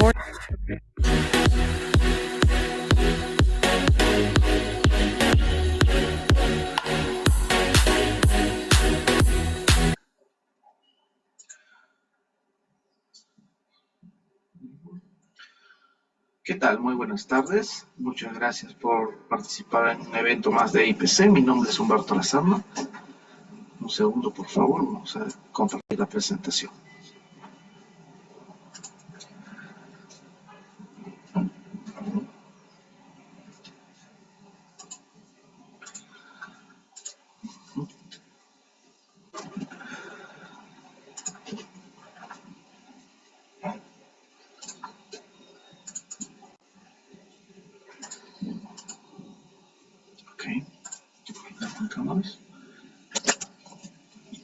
¿Qué tal? Muy buenas tardes. Muchas gracias por participar en un evento más de IPC. Mi nombre es Humberto Lazarno. Un segundo, por favor. Vamos a compartir la presentación.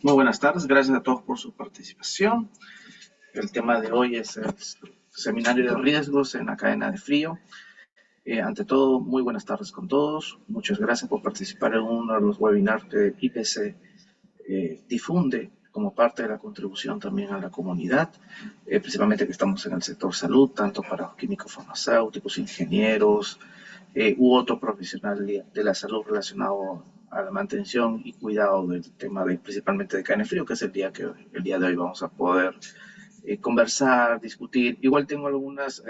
Muy buenas tardes, gracias a todos por su participación. El tema de hoy es el seminario de riesgos en la cadena de frío. Ante todo, muy buenas tardes con todos. Muchas gracias por participar en uno de los webinars que IPC difunde como parte de la contribución también a la comunidad, principalmente que estamos en el sector salud, tanto para químicos farmacéuticos, ingenieros u otro profesional de la salud relacionado a la mantención y cuidado del tema principalmente de cadena de frío, que es el día de hoy vamos a poder conversar, discutir. Igual tengo algunas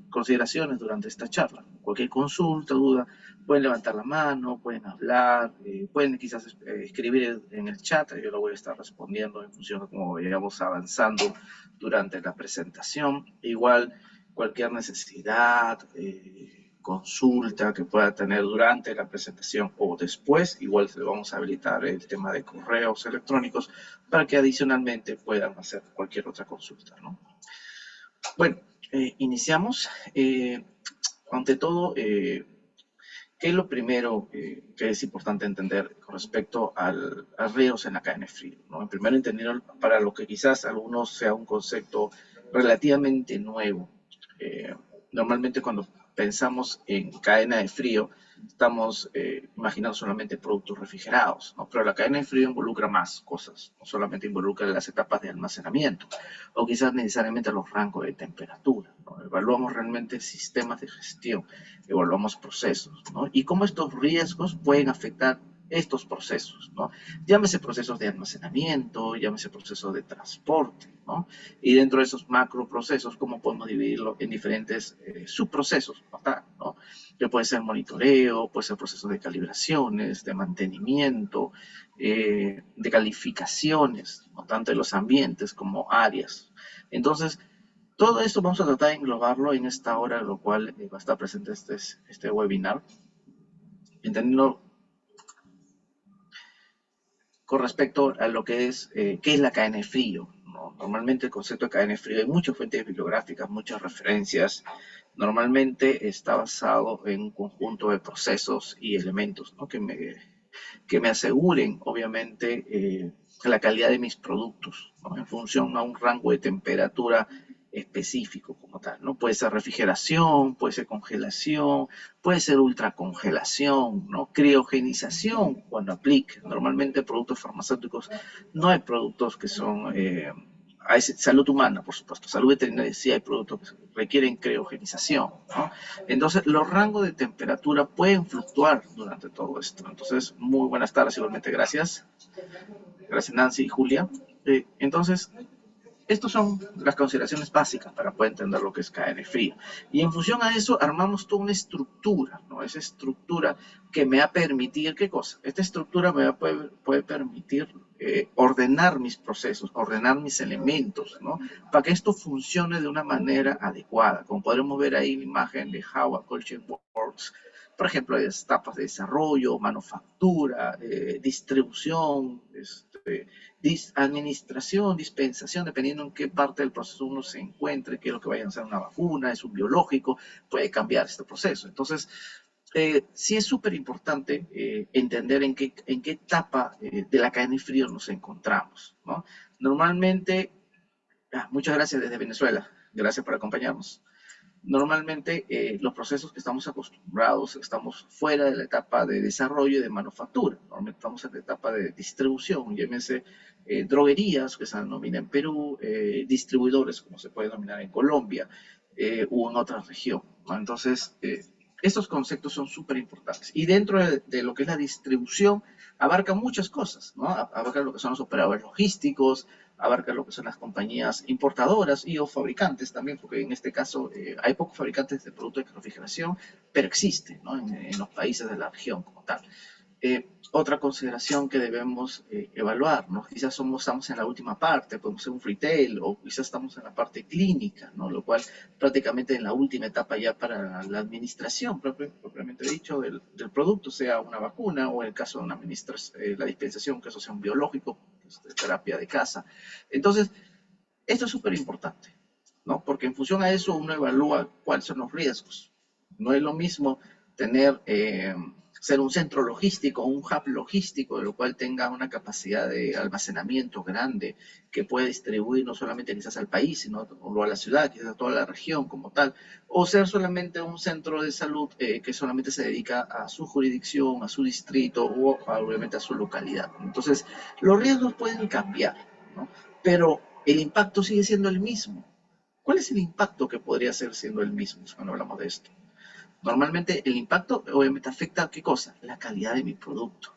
consideraciones durante esta charla. Cualquier consulta, duda, pueden levantar la mano, pueden hablar, pueden quizás escribir en el chat. Yo lo voy a estar respondiendo en función de cómo vayamos avanzando durante la presentación. Igual cualquier necesidad, consulta que pueda tener durante la presentación o después, igual le vamos a habilitar el tema de correos electrónicos para que adicionalmente puedan hacer cualquier otra consulta, ¿no? Bueno, iniciamos. Ante todo, ¿qué es lo primero que es importante entender con respecto al riesgos en la cadena de frío, ¿no? Primero entender para lo que quizás algunos sea un concepto relativamente nuevo. Normalmente cuando pensamos en cadena de frío, estamos imaginando solamente productos refrigerados, ¿no? Pero la cadena de frío involucra más cosas, no solamente involucra las etapas de almacenamiento, o quizás necesariamente los rangos de temperatura, ¿no? Evaluamos realmente sistemas de gestión, evaluamos procesos, ¿no? Y cómo estos riesgos pueden afectar estos procesos, ¿no? Llámese procesos de almacenamiento, llámese procesos de transporte, ¿no? Y dentro de esos macro procesos, ¿cómo podemos dividirlo en diferentes subprocesos, ¿no? Que puede ser monitoreo, puede ser procesos de calibraciones, de mantenimiento, de calificaciones, ¿no? Tanto de los ambientes como áreas. Entonces, todo esto vamos a tratar de englobarlo en esta hora, lo cual va a estar presente este webinar, entendiendo con respecto a lo que es, qué es la cadena de frío, ¿no? Normalmente el concepto de cadena de frío, hay muchas fuentes bibliográficas, muchas referencias. Normalmente está basado en un conjunto de procesos y elementos, ¿no? que me aseguren, obviamente, la calidad de mis productos, ¿no? En función a un rango de temperatura específico como tal, ¿no? Puede ser refrigeración, puede ser congelación, puede ser ultracongelación, ¿no? Criogenización cuando aplique. Normalmente productos farmacéuticos no hay productos que son hay salud humana, por supuesto, salud veterinaria sí hay productos que requieren criogenización, ¿no? Entonces, los rangos de temperatura pueden fluctuar durante todo esto. Entonces, muy buenas tardes, igualmente, gracias. Gracias, Nancy y Julia. Entonces, estas son las consideraciones básicas para poder entender lo que es cadena fría. Y en función a eso, armamos toda una estructura, ¿no? Esa estructura que me va a permitir, ¿qué cosa? Esta estructura me va a puede permitir ordenar mis procesos, ordenar mis elementos, ¿no? Para que esto funcione de una manera adecuada. Como podremos ver ahí en la imagen de How a Culture Works, por ejemplo, hay etapas de desarrollo, manufactura, distribución, administración, dispensación, dependiendo en qué parte del proceso uno se encuentre, qué es lo que vaya a ser una vacuna, es un biológico, puede cambiar este proceso. Entonces, sí es súper importante entender en qué etapa de la cadena de frío nos encontramos, ¿no? Normalmente, muchas gracias desde Venezuela, gracias por acompañarnos. Normalmente los procesos que estamos acostumbrados, estamos fuera de la etapa de desarrollo y de manufactura. Normalmente estamos en la etapa de distribución, llámese droguerías, que se denomina en Perú, distribuidores, como se puede denominar en Colombia, u en otra región, ¿no? Entonces, estos conceptos son súper importantes. Y dentro de lo que es la distribución, abarca muchas cosas, ¿no? Abarca lo que son los operadores logísticos, abarca lo que son las compañías importadoras y o fabricantes también, porque en este caso hay pocos fabricantes de productos de refrigeración, pero existen, ¿no? En los países de la región como tal. Otra consideración que debemos evaluar, ¿no? Quizás estamos en la última parte, podemos ser un retail o quizás estamos en la parte clínica, ¿no? Lo cual prácticamente en la última etapa ya para la administración, propiamente dicho, del producto, sea una vacuna o en el caso de una la dispensación, que eso sea un biológico, de terapia de casa. Entonces, esto es súper importante, ¿no? Porque en función a eso uno evalúa cuáles son los riesgos. No es lo mismo tener, ser un centro logístico, un hub logístico, de lo cual tenga una capacidad de almacenamiento grande, que pueda distribuir no solamente quizás al país, sino a la ciudad, quizás a toda la región como tal, o ser solamente un centro de salud que solamente se dedica a su jurisdicción, a su distrito o obviamente a su localidad. Entonces, los riesgos pueden cambiar, ¿no? Pero el impacto sigue siendo el mismo. ¿Cuál es el impacto que podría ser siendo el mismo cuando hablamos de esto? Normalmente el impacto obviamente afecta a qué cosa? La calidad de mi producto,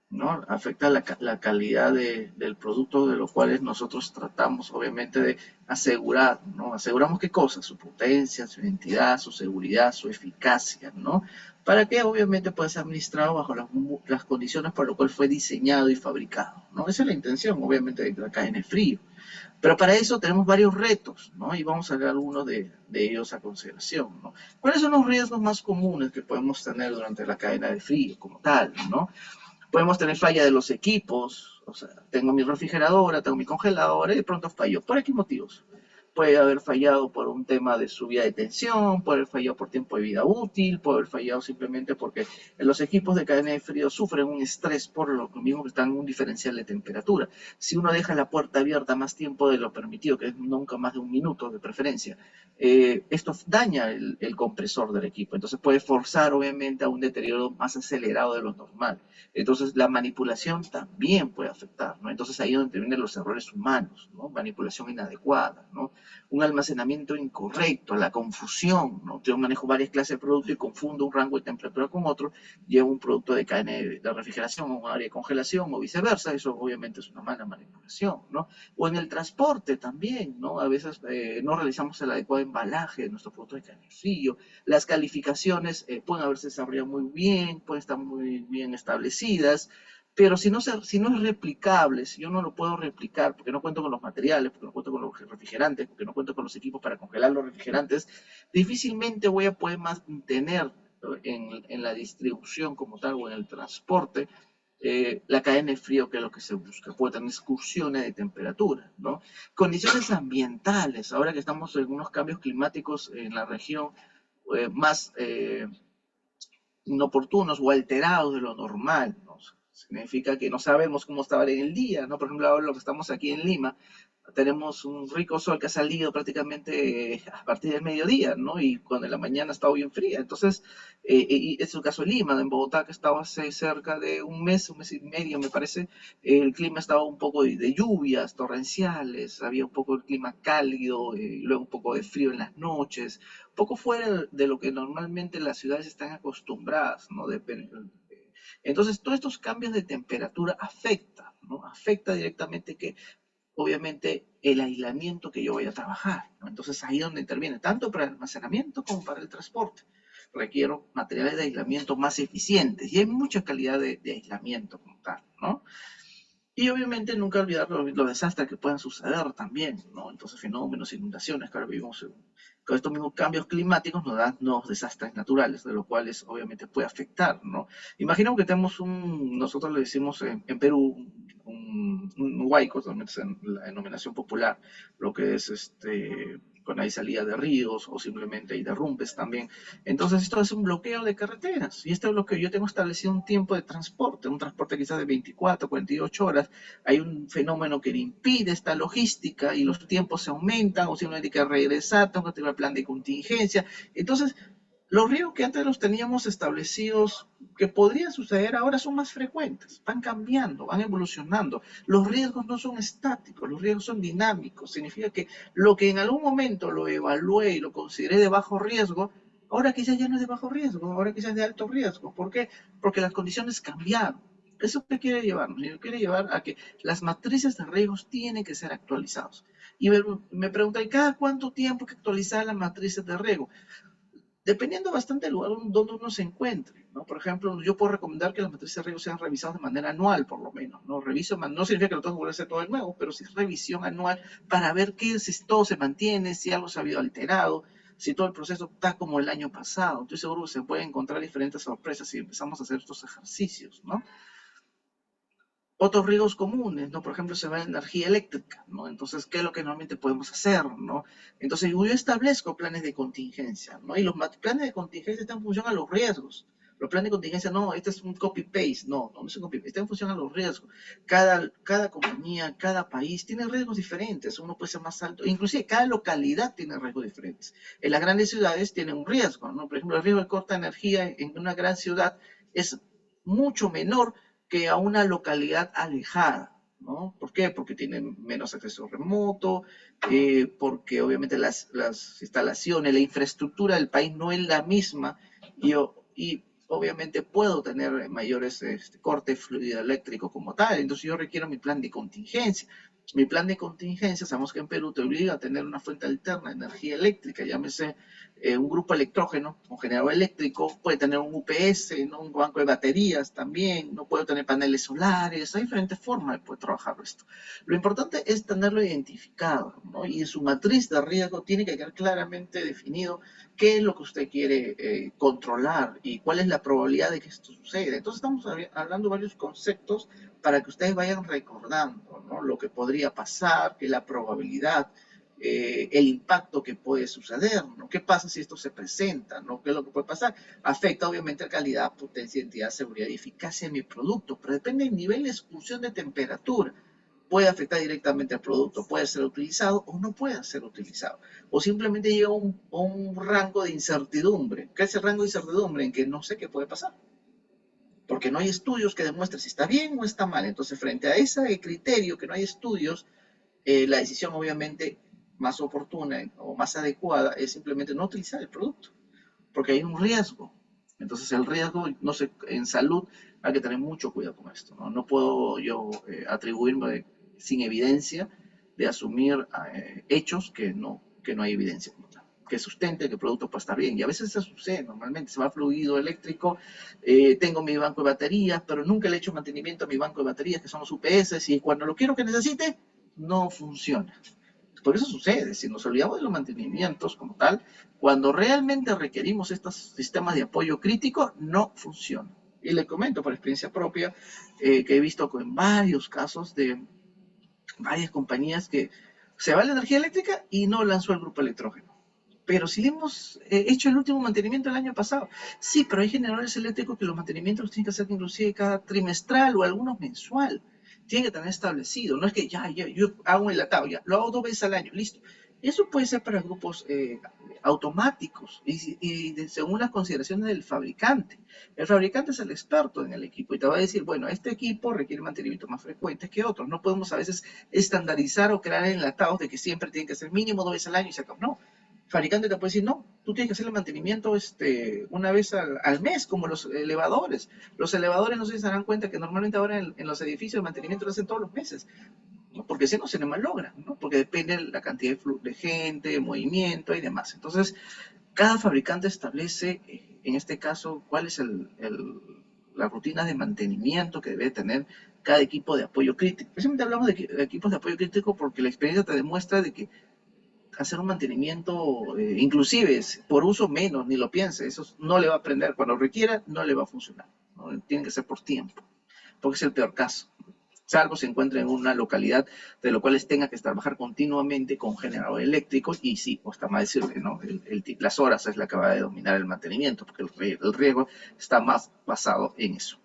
¿no? Afecta la calidad del producto de los cuales nosotros tratamos obviamente de asegurar, ¿no? Aseguramos qué cosa? Su potencia, su identidad, su seguridad, su eficacia, ¿no? Para que obviamente pueda ser administrado bajo las condiciones para lo cual fue diseñado y fabricado, ¿no? Esa es la intención obviamente de la cadena frío. Pero para eso tenemos varios retos, ¿no? Y vamos a ver algunos de ellos a consideración, ¿no? ¿Cuáles son los riesgos más comunes que podemos tener durante la cadena de frío como tal, ¿no? Podemos tener falla de los equipos, o sea, tengo mi refrigeradora, tengo mi congeladora y de pronto falló. ¿Por qué motivos? Puede haber fallado por un tema de subida de tensión, puede haber fallado por tiempo de vida útil, puede haber fallado simplemente porque los equipos de cadena de frío sufren un estrés por lo mismo que están en un diferencial de temperatura. Si uno deja la puerta abierta más tiempo de lo permitido, que es nunca más de un minuto de preferencia, esto daña el compresor del equipo. Entonces puede forzar obviamente a un deterioro más acelerado de lo normal. Entonces, la manipulación también puede afectar, ¿no? Entonces, ahí es donde vienen los errores humanos, ¿no? Manipulación inadecuada, ¿no? Un almacenamiento incorrecto, la confusión, ¿no? Yo manejo varias clases de productos y confundo un rango de temperatura con otro, llevo un producto de cadena de refrigeración o un área de congelación o viceversa, eso obviamente es una mala manipulación, ¿no? O en el transporte también, ¿no? A veces no realizamos el adecuado embalaje de nuestro producto de cadena de frío, las calificaciones pueden haberse desarrollado muy bien, pueden estar muy bien establecidas, pero si no es replicable, si yo no lo puedo replicar porque no cuento con los materiales, porque no cuento con los refrigerantes, porque no cuento con los equipos para congelar los refrigerantes, difícilmente voy a poder mantener en la distribución como tal o en el transporte la cadena de frío, que es lo que se busca. Puede tener excursiones de temperatura, ¿no? Condiciones ambientales, ahora que estamos en unos cambios climáticos en la región, más inoportunos o alterados de lo normal, ¿no? Significa que no sabemos cómo estar en el día, ¿no? Por ejemplo, ahora lo que estamos aquí en Lima, tenemos un rico sol que ha salido prácticamente a partir del mediodía, ¿no? Y cuando en la mañana ha estado bien fría. Entonces, y es el caso de Lima, en Bogotá, que estaba hace cerca de un mes y medio, me parece, el clima estaba un poco de lluvias torrenciales, había un poco el clima cálido, luego un poco de frío en las noches, un poco fuera de lo que normalmente las ciudades están acostumbradas, ¿no? Entonces, todos estos cambios de temperatura afectan, ¿no? Afecta directamente que obviamente el aislamiento que yo voy a trabajar, ¿no? Entonces ahí es donde interviene, tanto para el almacenamiento como para el transporte. Requiero materiales de aislamiento más eficientes y hay mucha calidad de aislamiento como tal, ¿no? Y obviamente nunca olvidar los desastres que puedan suceder también, ¿no? Entonces fenómenos, inundaciones, claro, vivimos con estos mismos cambios climáticos nos dan nuevos desastres naturales, de los cuales obviamente puede afectar, ¿no? Imaginemos que tenemos nosotros le decimos en Perú, un huayco, también es la denominación popular, lo que es cuando hay salida de ríos o simplemente hay derrumbes también. Entonces esto es un bloqueo de carreteras y este bloqueo yo tengo establecido un tiempo de transporte, un transporte quizás de 24, 48 horas, hay un fenómeno que le impide esta logística y los tiempos se aumentan o simplemente hay que regresar, tengo que tener un plan de contingencia. Entonces, Los riesgos que antes los teníamos establecidos, que podrían suceder ahora, son más frecuentes, van cambiando, van evolucionando. Los riesgos no son estáticos, los riesgos son dinámicos. Significa que lo que en algún momento lo evalué y lo consideré de bajo riesgo, ahora quizás ya no es de bajo riesgo, ahora quizás es de alto riesgo. ¿Por qué? Porque las condiciones cambiaron. ¿Eso qué quiere llevarnos? Quiere llevar a que las matrices de riesgos tienen que ser actualizadas. Y me preguntan, ¿cada cuánto tiempo hay que actualizar las matrices de riesgo? Dependiendo bastante del lugar donde uno se encuentre, ¿no? Por ejemplo, yo puedo recomendar que las matrices de riesgo sean revisadas de manera anual, por lo menos, ¿no? Reviso, no significa que lo tengo que volver a hacer todo de nuevo, pero sí revisión anual para ver que si todo se mantiene, si algo se ha habido alterado, si todo el proceso está como el año pasado. Estoy seguro que se pueden encontrar diferentes sorpresas si empezamos a hacer estos ejercicios, ¿no? Otros riesgos comunes, ¿no? Por ejemplo, se va la energía eléctrica, ¿no? Entonces, ¿qué es lo que normalmente podemos hacer, ¿no? Entonces, yo establezco planes de contingencia, ¿no? Y los planes de contingencia están en función a los riesgos. Los planes de contingencia, no, este es un copy-paste, no es un copy-paste, está en función a los riesgos. Cada compañía, cada país tiene riesgos diferentes, uno puede ser más alto, inclusive cada localidad tiene riesgos diferentes. En las grandes ciudades tienen un riesgo, ¿no? Por ejemplo, el riesgo de corta energía en una gran ciudad es mucho menor que a una localidad alejada, ¿no? ¿Por qué? Porque tienen menos acceso remoto, porque obviamente las instalaciones, la infraestructura del país no es la misma y obviamente puedo tener mayores corte de fluido eléctrico como tal, entonces yo requiero mi plan de contingencia. Mi plan de contingencia, sabemos que en Perú te obliga a tener una fuente alterna de energía eléctrica, llámese un grupo electrógeno, un generador eléctrico, puede tener un UPS, ¿no? Un banco de baterías también, no puede tener paneles solares, hay diferentes formas de poder trabajar esto. Lo importante es tenerlo identificado, ¿no? Y en su matriz de riesgo tiene que quedar claramente definido qué es lo que usted quiere controlar y cuál es la probabilidad de que esto suceda. Entonces estamos hablando de varios conceptos para que ustedes vayan recordando, ¿no? Lo que podría pasar, qué es la probabilidad, el impacto que puede suceder, ¿no? ¿Qué pasa si esto se presenta, ¿no? ¿Qué es lo que puede pasar? Afecta obviamente la calidad, potencia, identidad, seguridad y eficacia de mi producto, pero depende del nivel de exclusión de temperatura. Puede afectar directamente al producto, puede ser utilizado o no puede ser utilizado. O simplemente llega a un rango de incertidumbre. ¿Qué es el rango de incertidumbre? En que no sé qué puede pasar. Porque no hay estudios que demuestren si está bien o está mal. Entonces, frente a ese criterio que no hay estudios, la decisión obviamente más oportuna o más adecuada es simplemente no utilizar el producto, porque hay un riesgo. Entonces el riesgo, no sé, en salud hay que tener mucho cuidado con esto, ¿no? No puedo yo atribuirme sin evidencia de asumir hechos que no hay evidencia como tal, que sustente que el producto puede estar bien. Y a veces eso sucede, normalmente se va fluido eléctrico, tengo mi banco de baterías, pero nunca le he hecho mantenimiento a mi banco de baterías, que son los UPS, y cuando lo quiero que necesite, no funciona. Por eso sucede, si nos olvidamos de los mantenimientos como tal, cuando realmente requerimos estos sistemas de apoyo crítico, no funcionan. Y le comento por experiencia propia que he visto en varios casos de varias compañías que se va la energía eléctrica y no lanzó el grupo electrógeno. Pero si le hemos hecho el último mantenimiento el año pasado. Sí, pero hay generadores eléctricos que los mantenimientos los tienen que hacer inclusive cada trimestral o algunos mensual. Tienen que tener establecido. No es que ya yo hago un enlatado, ya lo hago 2 veces al año, listo. Eso puede ser para grupos automáticos y según las consideraciones del fabricante. El fabricante es el experto en el equipo y te va a decir, bueno, este equipo requiere mantenimiento más frecuente que otros. No podemos a veces estandarizar o crear enlatados de que siempre tienen que ser mínimo 2 veces al año y se acabó. No, el fabricante te puede decir, no, tú tienes que hacer el mantenimiento una vez al mes, como los elevadores. Los elevadores no sé si se darán cuenta que normalmente ahora en los edificios el mantenimiento lo hacen todos los meses, ¿no? Porque si no se malogra, ¿no? Porque depende de la cantidad de gente, de movimiento y demás. Entonces, cada fabricante establece, en este caso, cuál es la rutina de mantenimiento que debe tener cada equipo de apoyo crítico. Precisamente hablamos de equipos de apoyo crítico porque la experiencia te demuestra de que hacer un mantenimiento, inclusive por uso menos, ni lo piense, eso no le va a prender, cuando requiera no le va a funcionar, ¿no? Tiene que ser por tiempo, porque es el peor caso. Salvo se encuentra en una localidad de lo cual tenga que trabajar continuamente con generadores eléctricos y sí, o está mal decirle, ¿no? Las horas es la que va a dominar el mantenimiento, porque el riesgo está más basado en eso.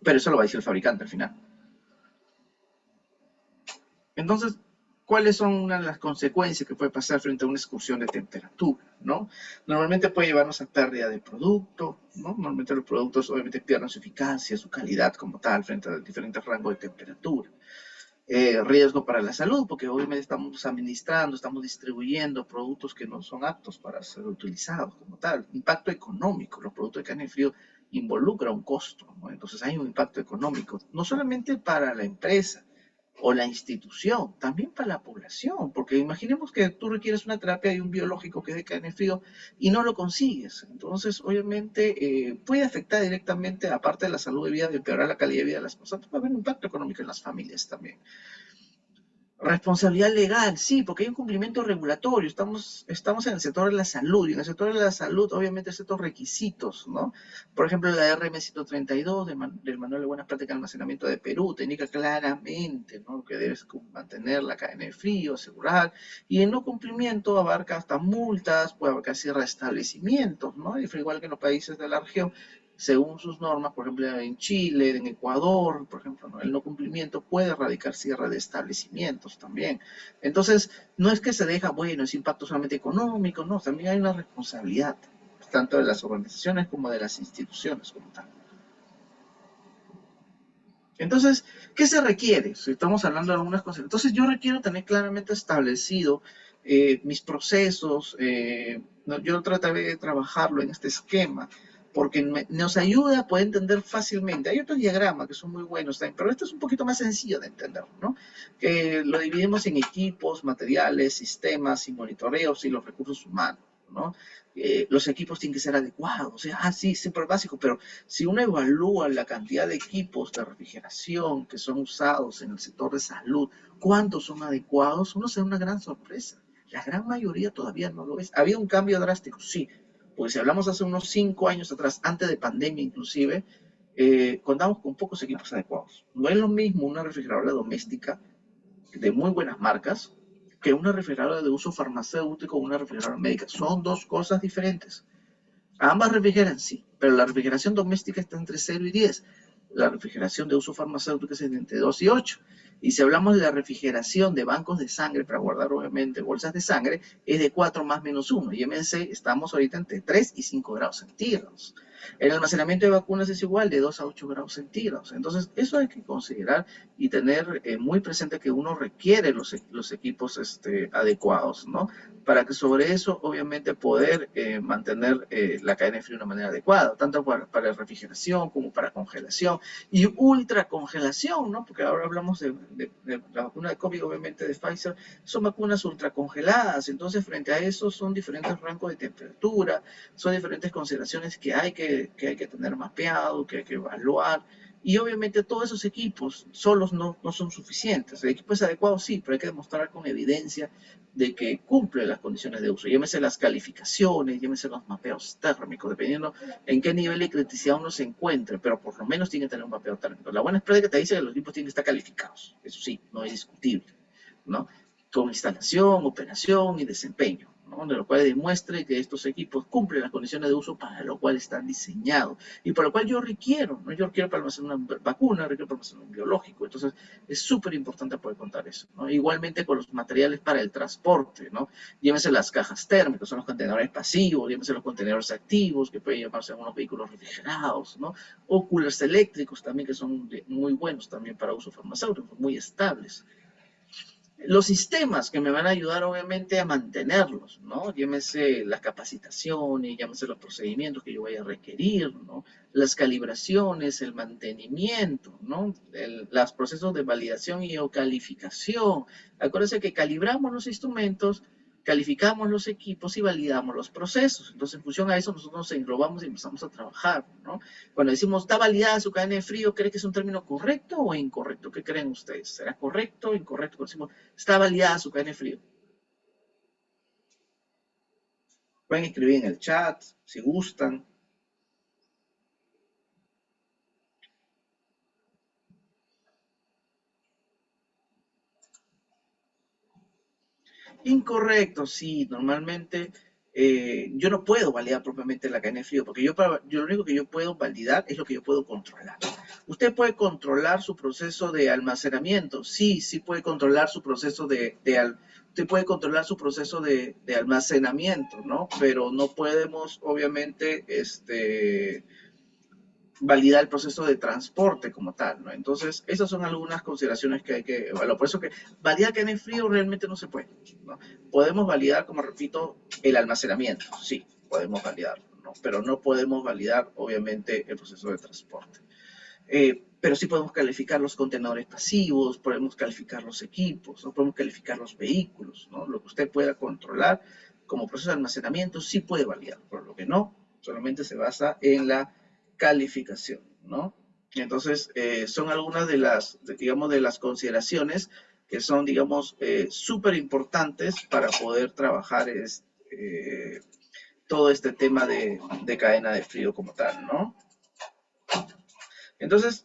Pero eso lo va a decir el fabricante al final. Entonces, ¿cuáles son una de las consecuencias que puede pasar frente a una excursión de temperatura, ¿no? Normalmente puede llevarnos a pérdida de producto, ¿no? Normalmente los productos obviamente pierden su eficacia, su calidad como tal frente a diferentes rangos de temperatura. Riesgo para la salud, porque obviamente estamos administrando, estamos distribuyendo productos que no son aptos para ser utilizados como tal. Impacto económico, los productos de carne de frío involucra un costo, ¿no? Entonces hay un impacto económico, no solamente para la empresa o la institución, también para la población, porque imaginemos que tú requieres una terapia de un biológico que es de carne de frío y no lo consigues. Entonces, obviamente, puede afectar directamente, aparte de la salud de vida, de empeorar la calidad de vida de las personas, puede haber un impacto económico en las familias también. Responsabilidad legal, sí, porque hay un cumplimiento regulatorio. Estamos en el sector de la salud, y en el sector de la salud, obviamente, hay ciertos requisitos, ¿no? Por ejemplo, la RM-132 del Manual de Buenas Prácticas de Almacenamiento de Perú te indica claramente, ¿no?, que debes mantener la cadena de frío, asegurar, y el no cumplimiento abarca hasta multas, puede abarcar cierre de establecimientos, ¿no? Y igual que en los países de la región, según sus normas, por ejemplo, en Chile, en Ecuador, por ejemplo, ¿no?, el no cumplimiento puede radicar cierre de establecimientos también. Entonces, no es que se deja, bueno, es impacto solamente económico, no, también hay una responsabilidad, tanto de las organizaciones como de las instituciones como tal. Entonces, ¿qué se requiere? Si estamos hablando de algunas cosas. Entonces, yo requiero tener claramente establecido mis procesos. No, yo trataré de trabajarlo en este esquema, porque nos ayuda a poder entender fácilmente. Hay otros diagramas que son muy buenos también, pero esto es un poquito más sencillo de entender, ¿no? Que lo dividimos en equipos, materiales, sistemas y monitoreos y los recursos humanos, ¿no? Los equipos tienen que ser adecuados. O sea, sí, súper básico, pero si uno evalúa la cantidad de equipos de refrigeración que son usados en el sector de salud, cuántos son adecuados, uno se da una gran sorpresa. La gran mayoría todavía no lo es. ¿Ha habido un cambio drástico? Sí. Porque si hablamos hace unos 5 años atrás, antes de pandemia inclusive, contamos con pocos equipos adecuados. No es lo mismo una refrigeradora doméstica de muy buenas marcas que una refrigeradora de uso farmacéutico o una refrigeradora médica. Son dos cosas diferentes. Ambas refrigeran, sí, pero la refrigeración doméstica está entre 0 y 10. La refrigeración de uso farmacéutico es entre 2 y 8. Y si hablamos de la refrigeración de bancos de sangre, para guardar obviamente bolsas de sangre, es de 4 más menos 1. Y MNC estamos ahorita entre 3 y 5 grados centígrados. El almacenamiento de vacunas es igual, de 2 a 8 grados centígrados. Entonces, eso hay que considerar y tener muy presente que uno requiere los equipos adecuados, ¿no? Para que sobre eso, obviamente, poder mantener la cadena de frío de una manera adecuada, tanto para refrigeración como para congelación y ultracongelación, ¿no? Porque ahora hablamos de la vacuna de COVID, obviamente de Pfizer, son vacunas ultracongeladas. Entonces, frente a eso, son diferentes rangos de temperatura, son diferentes consideraciones que hay que tener mapeado, que hay que evaluar. Y obviamente todos esos equipos solos no son suficientes. El equipo es adecuado, sí, pero hay que demostrar con evidencia de que cumple las condiciones de uso. Llámese las calificaciones, llámese los mapeos térmicos, dependiendo en qué nivel de criticidad uno se encuentre, pero por lo menos tiene que tener un mapeo térmico. La buena práctica te dice que los equipos tienen que estar calificados. Eso sí, no es discutible, ¿no? Con instalación, operación y desempeño, ¿no? De lo cual demuestre que estos equipos cumplen las condiciones de uso para lo cual están diseñados y para lo cual yo requiero, ¿no? Yo requiero para almacenar una vacuna, requiero para almacenar un biológico. Entonces, es súper importante poder contar eso, ¿no? Igualmente con los materiales para el transporte, ¿no? Llámese las cajas térmicas, son los contenedores pasivos, llámese los contenedores activos, que pueden llamarse algunos vehículos refrigerados, ¿no? O coolers eléctricos también, que son muy buenos también para uso farmacéutico, muy estables. Los sistemas que me van a ayudar obviamente a mantenerlos, ¿no? Llámese las capacitaciones, llámese los procedimientos que yo vaya a requerir, ¿no? Las calibraciones, el mantenimiento, ¿no? Los procesos de validación y o calificación. Acuérdense que calibramos los instrumentos, calificamos los equipos y validamos los procesos. Entonces, en función a eso, nosotros nos englobamos y empezamos a trabajar, ¿no? Cuando decimos, está validada su cadena de frío, ¿cree que es un término correcto o incorrecto? ¿Qué creen ustedes? ¿Será correcto o incorrecto? Cuando decimos, está validada su cadena de frío. Pueden escribir en el chat, si gustan. Incorrecto, sí, normalmente yo no puedo validar propiamente la cadena de frío, porque yo lo único que yo puedo validar es lo que yo puedo controlar. ¿Usted puede controlar su proceso de almacenamiento? Sí, sí puede controlar su proceso usted puede controlar su proceso de almacenamiento, ¿no? Pero no podemos, obviamente, validar el proceso de transporte como tal, ¿no? Entonces, esas son algunas consideraciones que hay que evaluar. Por eso que validar que en el frío realmente no se puede, ¿no? Podemos validar, como repito, el almacenamiento, sí, podemos validarlo, ¿no? Pero no podemos validar, obviamente, el proceso de transporte. Pero sí podemos calificar los contenedores pasivos, podemos calificar los equipos, ¿no? Podemos calificar los vehículos, ¿no? Lo que usted pueda controlar como proceso de almacenamiento sí puede validar, por lo que no, solamente se basa en la calificación, ¿no? Entonces, son algunas digamos, de las consideraciones que son, digamos, súper importantes para poder trabajar todo este tema de cadena de frío como tal, ¿no? Entonces,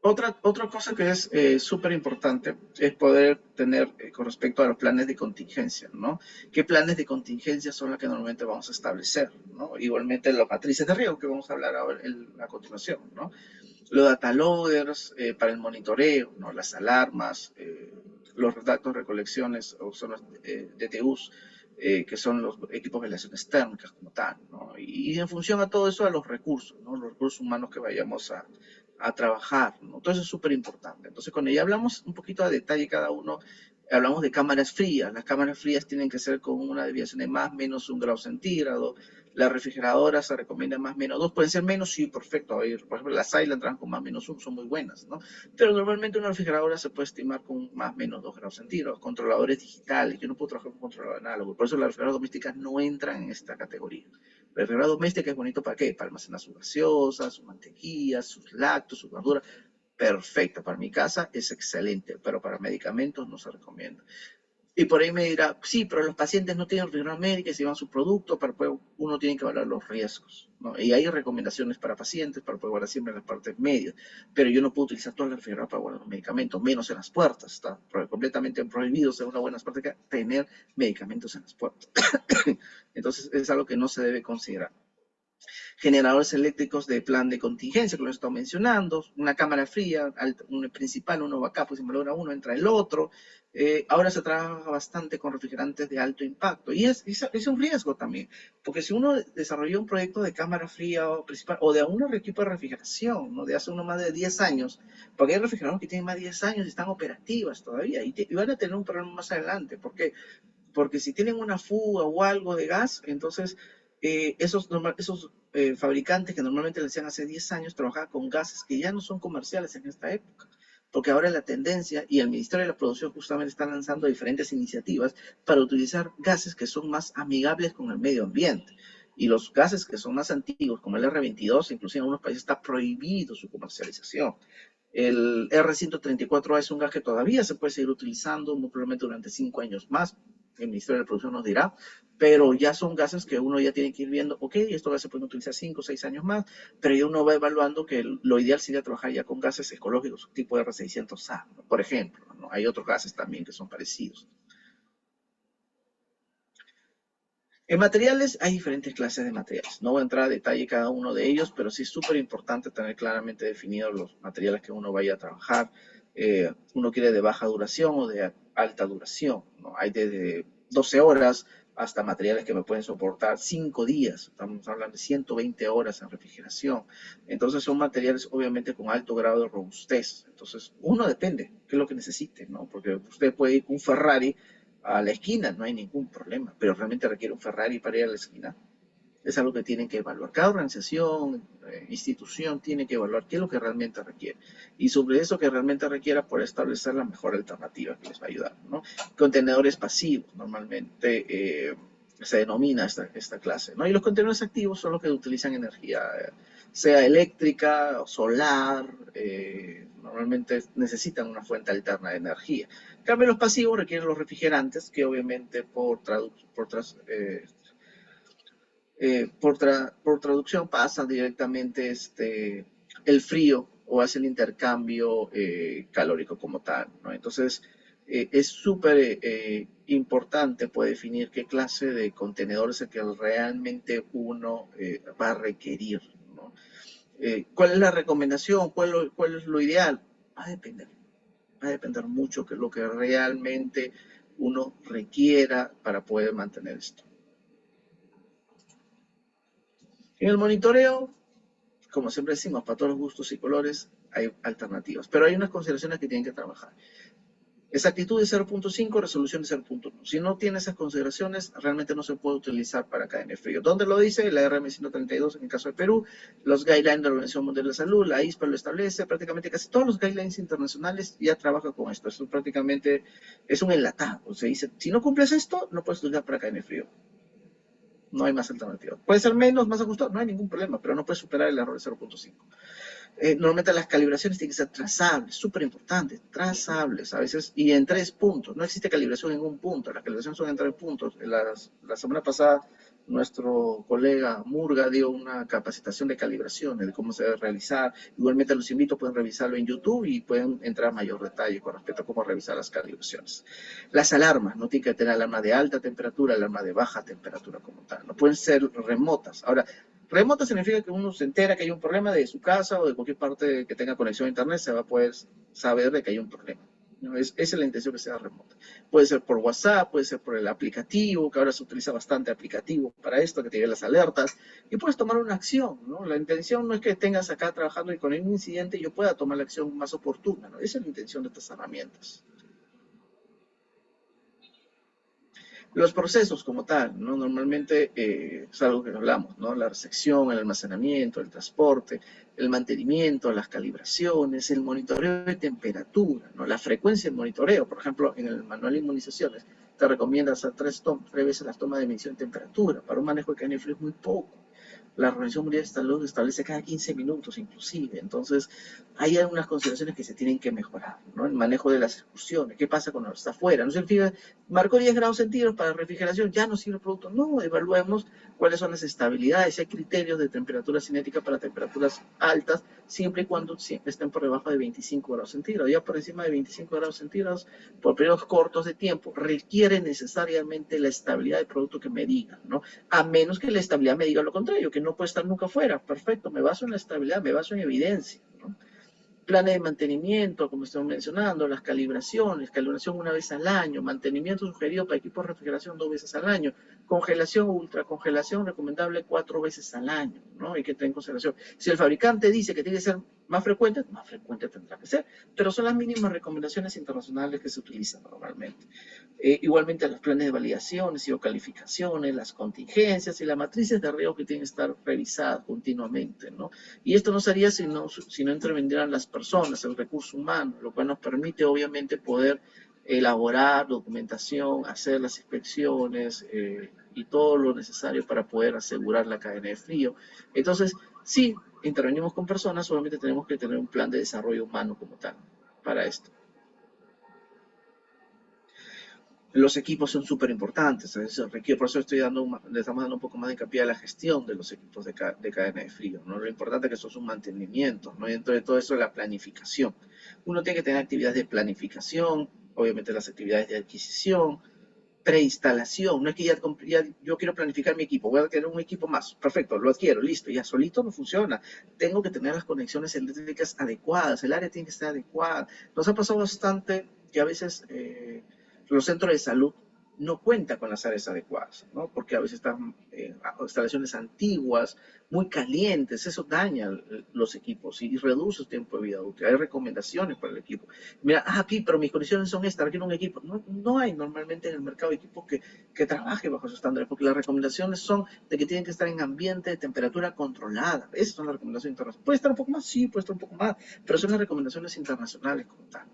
otra cosa que es súper importante es poder tener con respecto a los planes de contingencia, ¿no? ¿Qué planes de contingencia son los que normalmente vamos a establecer, ¿no? Igualmente las matrices de riesgo que vamos a hablar ahora a continuación, ¿no? Los data loaders para el monitoreo, ¿no? Las alarmas, los datos de recolecciones, o son los DTUs, que son los equipos de relaciones térmicas como tal, ¿no? Y en función a todo eso, a los recursos, ¿no? Los recursos humanos que vayamos a trabajar, ¿no? Todo eso es súper importante. Entonces, cuando ya hablamos un poquito a detalle cada uno, hablamos de cámaras frías. Las cámaras frías tienen que ser con una desviación de más o menos 1 grado centígrado. Las refrigeradoras se recomienda más o menos 2. Pueden ser menos, sí, perfecto. Por ejemplo, las Silent trabajan con más o menos 1, son muy buenas, ¿no? Pero normalmente una refrigeradora se puede estimar con más o menos 2 grados centígrados. Controladores digitales, yo no puedo trabajar con controlador análogo. Por eso las refrigeradoras domésticas no entran en esta categoría. La refrigeradora doméstica es bonito ¿para qué? Para almacenar sus gaseosas, sus mantequillas, sus lácteos, sus verduras. Perfecto, para mi casa es excelente, pero para medicamentos no se recomienda. Y por ahí me dirá, sí, pero los pacientes no tienen refrigeración médica y se llevan su producto, pero pues uno tiene que evaluar los riesgos, ¿no? Y hay recomendaciones para pacientes, para poder guardar siempre en las partes medias, pero yo no puedo utilizar toda la refrigeradoras para guardar los medicamentos, menos en las puertas, está completamente prohibido, según una buena práctica, tener medicamentos en las puertas. Entonces es algo que no se debe considerar. Generadores eléctricos de plan de contingencia, que lo he estado mencionando, una cámara fría, un principal, uno backup, pues si me logra uno, entra el otro. Ahora se trabaja bastante con refrigerantes de alto impacto y es un riesgo también, porque si uno desarrolló un proyecto de cámara fría o principal o de un equipo de refrigeración, ¿no? De hace uno más de 10 años, porque hay refrigeradores que tienen más de 10 años y están operativas todavía y van a tener un problema más adelante. ¿Por qué? Porque si tienen una fuga o algo de gas, entonces esos fabricantes que normalmente lo hacían hace 10 años trabajaban con gases que ya no son comerciales en esta época. Porque ahora la tendencia y el Ministerio de la Producción justamente está lanzando diferentes iniciativas para utilizar gases que son más amigables con el medio ambiente. Y los gases que son más antiguos, como el R22, inclusive en algunos países está prohibido su comercialización. El R134A es un gas que todavía se puede seguir utilizando, muy probablemente durante 5 años más. El Ministerio de la Producción nos dirá, pero ya son gases que uno ya tiene que ir viendo, ok, estos gases se pueden utilizar 5 o 6 años más, pero ya uno va evaluando que lo ideal sería trabajar ya con gases ecológicos, tipo R600A, ¿no? Por ejemplo, ¿no? Hay otros gases también que son parecidos. En materiales hay diferentes clases de materiales. No voy a entrar a detalle cada uno de ellos, pero sí es súper importante tener claramente definidos los materiales que uno vaya a trabajar. Uno quiere de baja duración o de alta duración, ¿no? Hay desde 12 horas hasta materiales que me pueden soportar 5 días. Estamos hablando de 120 horas en refrigeración. Entonces son materiales obviamente con alto grado de robustez. Entonces uno depende qué es lo que necesite, ¿no? Porque usted puede ir con un Ferrari a la esquina, no hay ningún problema, pero realmente requiere un Ferrari para ir a la esquina. Es algo que tienen que evaluar. Cada organización, institución tiene que evaluar qué es lo que realmente requiere. Y sobre eso que realmente requiera, por establecer la mejor alternativa que les va a ayudar, ¿no? Contenedores pasivos, normalmente se denomina esta clase, ¿no? Y los contenedores activos son los que utilizan energía, sea eléctrica, solar, normalmente necesitan una fuente alterna de energía. En cambio, los pasivos requieren los refrigerantes, que obviamente por traducción pasa directamente el frío o hace el intercambio calórico como tal, ¿no? Entonces, Es súper importante poder definir qué clase de contenedor es el que realmente uno va a requerir, ¿no? ¿Cuál es la recomendación? ¿Cuál es lo ideal? Va a depender. Va a depender mucho de lo que realmente uno requiera para poder mantener esto. En el monitoreo, como siempre decimos, para todos los gustos y colores hay alternativas, pero hay unas consideraciones que tienen que trabajar. Exactitud de 0.5, resolución de 0.1. Si no tiene esas consideraciones, realmente no se puede utilizar para cadena frío. ¿Dónde lo dice? La RM 132 en el caso de Perú, los guidelines de la Organización Mundial de la Salud, la ISPA lo establece, prácticamente casi todos los guidelines internacionales ya trabajan con esto. Esto prácticamente es un enlatado. Se dice, si no cumples esto, no puedes utilizar para cadena frío. No hay más alternativa. Puede ser menos, más ajustado, no hay ningún problema, pero no puedes superar el error de 0.5. Normalmente las calibraciones tienen que ser trazables, súper importante, trazables a veces, y en 3 puntos. No existe calibración en un punto, las calibraciones son en 3 puntos. La semana pasada nuestro colega Murga dio una capacitación de calibraciones, de cómo se debe realizar. Igualmente los invito, pueden revisarlo en YouTube y pueden entrar a mayor detalle con respecto a cómo revisar las calibraciones. Las alarmas, no tienen que tener alarma de alta temperatura, alarma de baja temperatura como tal. No pueden ser remotas. Ahora, remota significa que uno se entera que hay un problema de su casa o de cualquier parte que tenga conexión a internet, se va a poder saber de que hay un problema. ¿No? Esa es la intención que sea remota. Puede ser por WhatsApp, puede ser por el aplicativo, que ahora se utiliza bastante aplicativo para esto, que te lleve las alertas, y puedes tomar una acción, ¿no? La intención no es que tengas acá trabajando y con un incidente yo pueda tomar la acción más oportuna, ¿no? Esa es la intención de estas herramientas. Los procesos como tal, ¿no? Normalmente es algo que hablamos, ¿no? La recepción, el almacenamiento, el transporte, el mantenimiento, las calibraciones, el monitoreo de temperatura, ¿no? La frecuencia del monitoreo, por ejemplo, en el manual de inmunizaciones te recomienda hacer 3 veces las tomas de medición de temperatura. Para un manejo de cadena de frío es muy poco. La Organización Mundial de Salud establece cada 15 minutos inclusive. Entonces, hay algunas consideraciones que se tienen que mejorar, ¿no? El manejo de las excursiones, ¿qué pasa cuando está afuera? No significa, marcó 10 grados centígrados para refrigeración, ya no sirve el producto. No, evaluemos cuáles son las estabilidades, hay criterios de temperatura cinética para temperaturas altas, siempre y cuando estén por debajo de 25 grados centígrados. Ya por encima de 25 grados centígrados, por periodos cortos de tiempo, requiere necesariamente la estabilidad del producto que me diga, ¿no? A menos que la estabilidad me diga lo contrario, que no puede estar nunca fuera. Perfecto, me baso en la estabilidad, me baso en evidencia, ¿no? Planes de mantenimiento, como estamos mencionando, las calibraciones, calibración 1 vez al año, mantenimiento sugerido para equipos de refrigeración 2 veces al año, congelación, ultracongelación recomendable 4 veces al año, ¿no? Hay que tener en consideración. Si el fabricante dice que tiene que ser más frecuente tendrá que ser, pero son las mínimas recomendaciones internacionales que se utilizan normalmente. Igualmente los planes de validaciones y calificaciones, las contingencias y las matrices de riesgo que tienen que estar revisadas continuamente, ¿no? Y esto no sería si no intervinieran las personas, el recurso humano, lo cual nos permite obviamente poder elaborar documentación, hacer las inspecciones y todo lo necesario para poder asegurar la cadena de frío. Entonces, sí, intervenimos con personas, solamente tenemos que tener un plan de desarrollo humano como tal para esto. Los equipos son súper importantes, por eso le estamos dando un poco más de hincapié a la gestión de los equipos de cadena de frío, ¿no? Lo importante es que eso es un mantenimiento, ¿no? Y dentro de todo eso la planificación. Uno tiene que tener actividades de planificación, obviamente las actividades de adquisición, preinstalación, no es que ya yo quiero planificar mi equipo, voy a tener un equipo más, perfecto, lo adquiero, listo, ya solito no funciona, tengo que tener las conexiones eléctricas adecuadas, el área tiene que estar adecuada. Nos ha pasado bastante que a veces los centros de salud no cuentan con las áreas adecuadas, ¿no? Porque a veces están instalaciones antiguas, muy calientes, eso daña los equipos y reduce el tiempo de vida útil. Hay recomendaciones para el equipo. Mira, pero mis condiciones son estas, requiero un equipo. No hay normalmente en el mercado equipos que trabaje bajo esos estándares, porque las recomendaciones son de que tienen que estar en ambiente de temperatura controlada. Esas son las recomendaciones internacionales. ¿Puede estar un poco más? Sí, puede estar un poco más, pero son las recomendaciones internacionales como tal.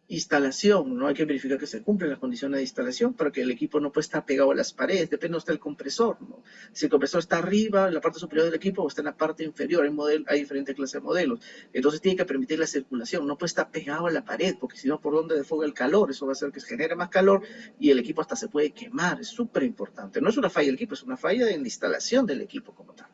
Instalación, ¿no? Hay que verificar que se cumplen las condiciones de instalación para que el equipo no pueda estar pegado a las paredes, depende de dónde está el compresor, ¿no? Si el compresor está arriba, en la parte superior del equipo, o está en la parte inferior, hay diferentes clases de modelos, entonces tiene que permitir la circulación, no puede estar pegado a la pared, porque si no, ¿por dónde desfoga el calor? Eso va a hacer que se genere más calor y el equipo hasta se puede quemar, es súper importante. No es una falla del equipo, es una falla en la instalación del equipo como tal.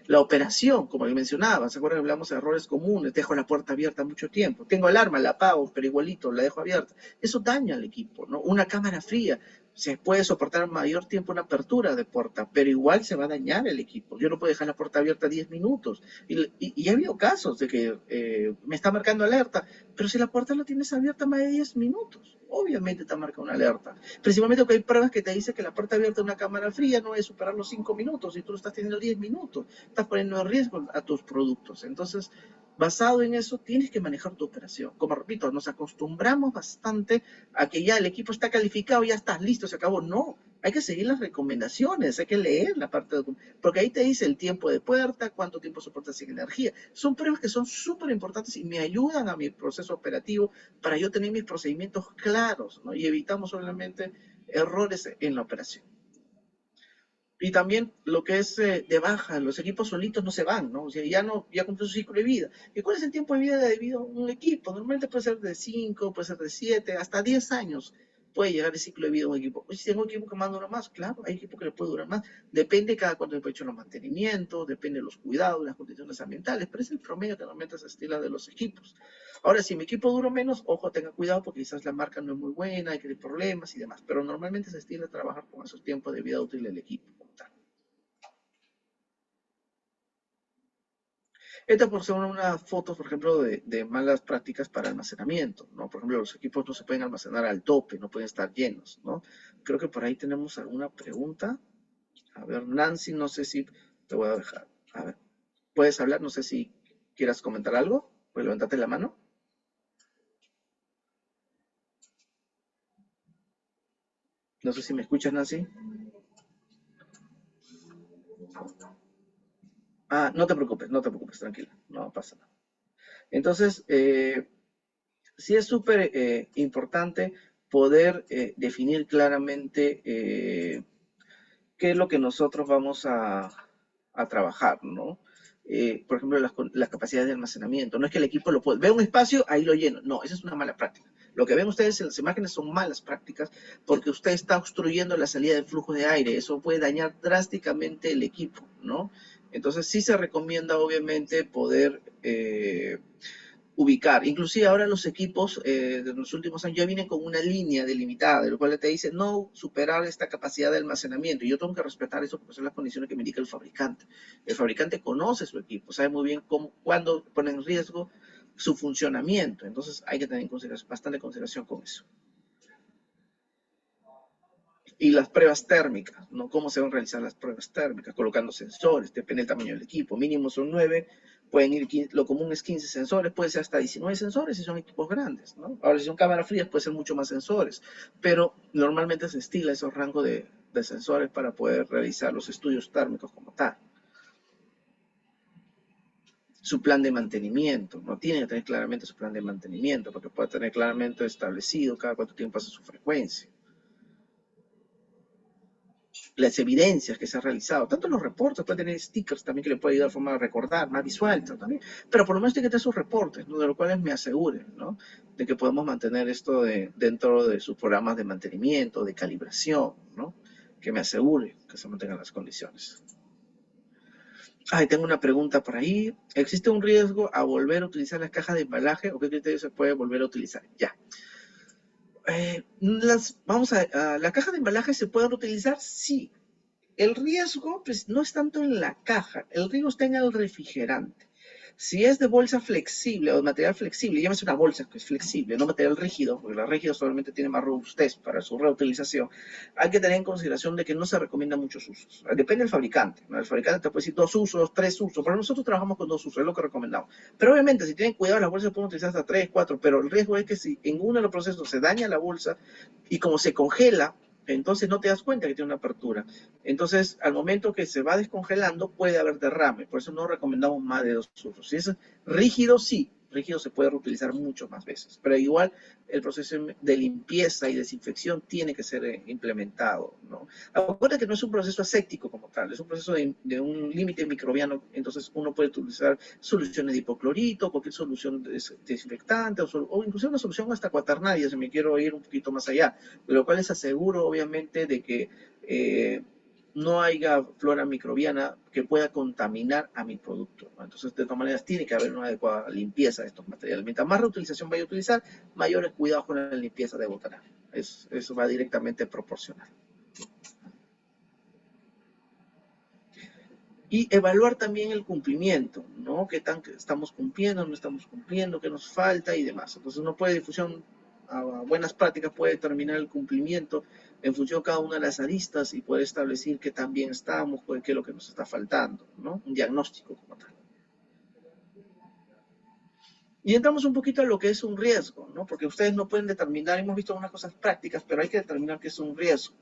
La operación, como le mencionaba, ¿se acuerdan que hablamos de errores comunes? Dejo la puerta abierta mucho tiempo. Tengo alarma, la apago, pero igualito la dejo abierta. Eso daña al equipo, ¿no? Una cámara fría, se puede soportar mayor tiempo una apertura de puerta, pero igual se va a dañar el equipo. Yo no puedo dejar la puerta abierta 10 minutos. Y ha habido casos de que me está marcando alerta, pero si la puerta la tienes abierta más de 10 minutos, obviamente te marca una alerta. Principalmente porque hay pruebas que te dicen que la puerta abierta de una cámara fría no debe superar los 5 minutos y tú lo estás teniendo 10 minutos. Estás poniendo en riesgo a tus productos. Entonces, basado en eso, tienes que manejar tu operación. Como repito, nos acostumbramos bastante a que ya el equipo está calificado, ya está, listo, se acabó. No, hay que seguir las recomendaciones, hay que leer la parte de... Porque ahí te dice el tiempo de puerta, cuánto tiempo soporta sin energía. Son pruebas que son súper importantes y me ayudan a mi proceso operativo para yo tener mis procedimientos claros, ¿no? Y evitamos solamente errores en la operación. Y también lo que es de baja, los equipos solitos no se van, ¿no? O sea, ya cumplió su ciclo de vida. ¿Y cuál es el tiempo de vida de un equipo? Normalmente puede ser de 5, puede ser de 7, hasta 10 años puede llegar el ciclo de vida de un equipo. Si tengo un equipo que más dura más, claro, hay equipos que le puede durar más. Depende cada cuánto tiempo he hecho los mantenimientos, depende de los cuidados, las condiciones ambientales, pero es el promedio que normalmente se estila de los equipos. Ahora, si mi equipo dura menos, ojo, tenga cuidado porque quizás la marca no es muy buena, hay que tener problemas y demás, pero normalmente se estila trabajar con esos tiempos de vida útil del equipo. Estas por son unas fotos, por ejemplo, de malas prácticas para almacenamiento, ¿no? Por ejemplo, los equipos no se pueden almacenar al tope, no pueden estar llenos, ¿no? Creo que por ahí tenemos alguna pregunta. A ver, Nancy, no sé si te voy a dejar. A ver, ¿puedes hablar? No sé si quieras comentar algo. Pues levántate la mano. No sé si me escuchas, Nancy. Ah, no te preocupes, tranquila, no pasa nada. Entonces, sí es súper importante poder definir claramente qué es lo que nosotros vamos a trabajar, ¿no? Por ejemplo, las capacidades de almacenamiento. No es que el equipo lo pueda, ve un espacio, ahí lo lleno. No, esa es una mala práctica. Lo que ven ustedes en las imágenes son malas prácticas porque usted está obstruyendo la salida del flujo de aire. Eso puede dañar drásticamente el equipo, ¿no? Entonces sí se recomienda obviamente poder ubicar. Inclusive ahora los equipos de los últimos años ya vienen con una línea delimitada, de lo cual te dice no superar esta capacidad de almacenamiento. Y yo tengo que respetar eso porque son las condiciones que me indica el fabricante. El fabricante conoce su equipo, sabe muy bien cuándo pone en riesgo su funcionamiento. Entonces hay que tener bastante consideración con eso. Y las pruebas térmicas, ¿no? ¿Cómo se van a realizar las pruebas térmicas? Colocando sensores, depende del tamaño del equipo. Mínimo son 9, pueden ir 15, lo común es 15 sensores, puede ser hasta 19 sensores si son equipos grandes, ¿no? Ahora, si son cámaras frías, puede ser mucho más sensores, pero normalmente se estila esos rangos de sensores para poder realizar los estudios térmicos como tal. Su plan de mantenimiento, no tiene que tener claramente su plan de mantenimiento, porque puede tener claramente establecido cada cuánto tiempo hace su frecuencia, las evidencias que se han realizado, tanto los reportes, puede tener stickers también que le puede ayudar a forma de recordar, más visual también, pero por lo menos tiene que tener sus reportes, ¿no? De los cuales me asegure, ¿no? De que podemos mantener esto dentro de sus programas de mantenimiento, de calibración, ¿no? Que me asegure que se mantengan las condiciones. Ay, tengo una pregunta por ahí. ¿Existe un riesgo a volver a utilizar las cajas de embalaje o qué criterio se puede volver a utilizar? Ya. ¿La caja de embalaje se puede reutilizar? Sí. El riesgo pues, no es tanto en la caja, el riesgo está en el refrigerante. Si es de bolsa flexible o de material flexible, llámese una bolsa que es flexible, no material rígido, porque la rígida solamente tiene más robustez para su reutilización, hay que tener en consideración de que no se recomienda muchos usos. Depende del fabricante, ¿no? El fabricante te puede decir 2 usos, 3 usos, pero nosotros trabajamos con 2 usos, es lo que recomendamos. Pero obviamente, si tienen cuidado, las bolsas pueden utilizar hasta 3, 4, pero el riesgo es que si en uno de los procesos se daña la bolsa y como se congela, entonces no te das cuenta que tiene una apertura. Entonces, al momento que se va descongelando, puede haber derrame. Por eso no recomendamos más de 2 usos. Si es rígido, sí. Rígido se puede reutilizar mucho más veces. Pero igual el proceso de limpieza y desinfección tiene que ser implementado, ¿no? Acuérdate que no es un proceso aséptico como tal, es un proceso de un límite microbiano. Entonces, uno puede utilizar soluciones de hipoclorito, cualquier solución desinfectante, o incluso una solución hasta cuaternaria, si me quiero ir un poquito más allá. Lo cual les aseguro, obviamente, de que no haya flora microbiana que pueda contaminar a mi producto, ¿no? Entonces, de todas maneras, tiene que haber una adecuada limpieza de estos materiales. Mientras más reutilización vaya a utilizar, mayores cuidados con la limpieza debo tener. Eso va directamente proporcional. Y evaluar también el cumplimiento, ¿no? ¿Qué tan estamos cumpliendo, no estamos cumpliendo, qué nos falta y demás? Entonces, uno puede, difusión a buenas prácticas, puede determinar el cumplimiento en función de cada una de las aristas y puede establecer qué tan bien estamos, qué es lo que nos está faltando, ¿no? Un diagnóstico como tal. Y entramos un poquito a lo que es un riesgo, ¿no? Porque ustedes no pueden determinar, hemos visto unas cosas prácticas, pero hay que determinar qué es un riesgo.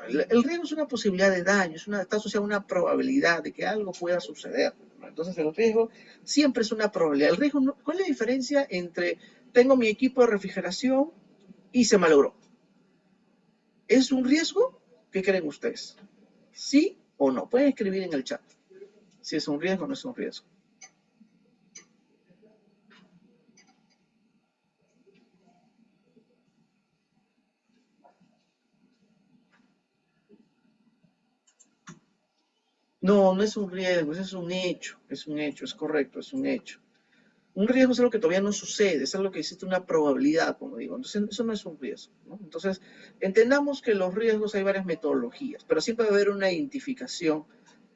El riesgo es una posibilidad de daño, está asociado a una probabilidad de que algo pueda suceder, ¿no? Entonces el riesgo siempre es una probabilidad. El riesgo, ¿cuál es la diferencia entre tengo mi equipo de refrigeración y se malogró? ¿Es un riesgo? ¿Qué creen ustedes? ¿Sí o no? Pueden escribir en el chat si es un riesgo o no es un riesgo. No, no es un riesgo, es un hecho, es correcto, es un hecho. Un riesgo es algo que todavía no sucede, es algo que existe una probabilidad, como digo. Entonces, eso no es un riesgo, ¿no? Entonces, entendamos que los riesgos hay varias metodologías, pero siempre va a haber una identificación,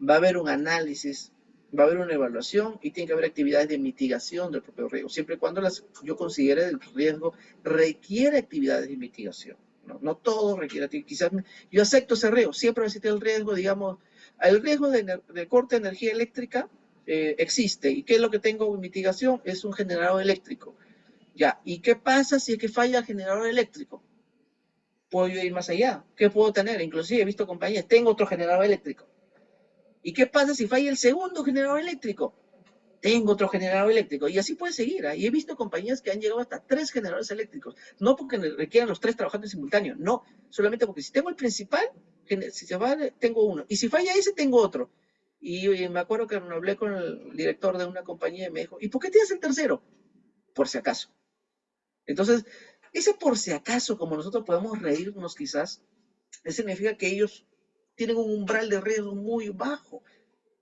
va a haber un análisis, va a haber una evaluación y tiene que haber actividades de mitigación del propio riesgo, siempre y cuando yo considere el riesgo requiere actividades de mitigación. No, no todo requiere, quizás yo acepto ese riesgo, siempre va a existir el riesgo, digamos, el riesgo de corte de energía eléctrica existe. ¿Y qué es lo que tengo en mitigación? Es un generador eléctrico. Ya, ¿y qué pasa si es que falla el generador eléctrico? Puedo yo ir más allá. ¿Qué puedo tener? Inclusive he visto compañías, tengo otro generador eléctrico. ¿Y qué pasa si falla el segundo generador eléctrico? Tengo otro generador eléctrico. Y así puede seguir. Y he visto compañías que han llegado hasta 3 generadores eléctricos. No porque requieran los 3 trabajando en simultáneo. No, solamente porque si tengo el principal, si se va, tengo uno. Y si falla ese, tengo otro. Y me acuerdo que me hablé con el director de una compañía y me dijo, ¿y por qué tienes el tercero? Por si acaso. Entonces, ese por si acaso, como nosotros podemos reírnos quizás, significa que ellos tienen un umbral de riesgo muy bajo.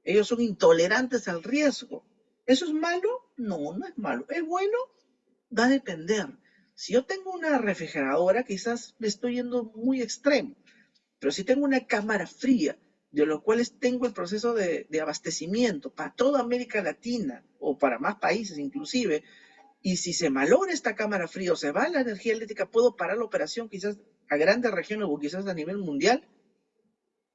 Ellos son intolerantes al riesgo. ¿Eso es malo? No, no es malo. ¿Es bueno? Va a depender. Si yo tengo una refrigeradora, quizás me estoy yendo muy extremo. Pero si tengo una cámara fría, de los cuales tengo el proceso de abastecimiento para toda América Latina o para más países inclusive, y si se malogra esta cámara fría o se va la energía eléctrica, puedo parar la operación quizás a grandes regiones o quizás a nivel mundial,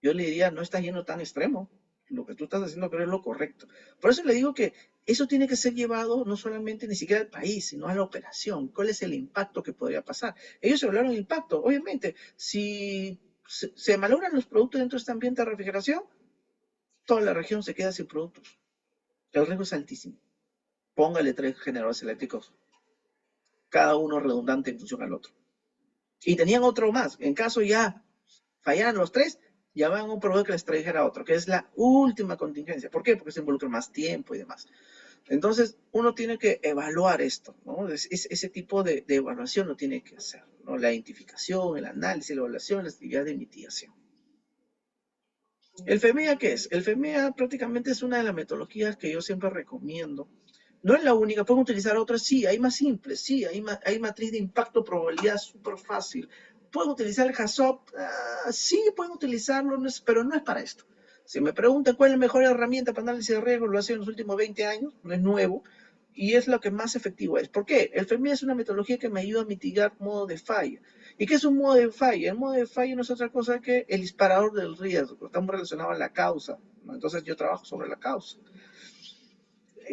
yo le diría, no estás yendo tan extremo. Lo que tú estás haciendo creo es lo correcto. Por eso le digo que eso tiene que ser llevado no solamente ni siquiera al país, sino a la operación. ¿Cuál es el impacto que podría pasar? Ellos hablaron de impacto. Obviamente, si se malogran los productos dentro de este ambiente de refrigeración, toda la región se queda sin productos. El riesgo es altísimo. Póngale 3 generadores eléctricos, cada uno redundante en función al otro. Y tenían otro más. En caso ya fallaran los 3, llamaban a un proveedor que les trajera otro, que es la última contingencia. ¿Por qué? Porque se involucra más tiempo y demás. Entonces, uno tiene que evaluar esto, ¿no? Ese tipo de evaluación lo tiene que hacer, ¿no? La identificación, el análisis, la evaluación, la actividad de mitigación. ¿El FEMEA qué es? El FEMEA prácticamente es una de las metodologías que yo siempre recomiendo. No es la única, pueden utilizar otras, sí, hay más simples, sí, hay matriz de impacto, probabilidad súper fácil. ¿Pueden utilizar el HACCP? Sí, pueden utilizarlo, pero no es para esto. Si me preguntan cuál es la mejor herramienta para análisis de riesgo, lo ha sido en los últimos 20 años, no es nuevo, y es lo que más efectivo es. ¿Por qué? El FEMEA es una metodología que me ayuda a mitigar modo de falla. ¿Y qué es un modo de falla? El modo de falla no es otra cosa que el disparador del riesgo. Estamos relacionados a la causa, ¿no? Entonces yo trabajo sobre la causa.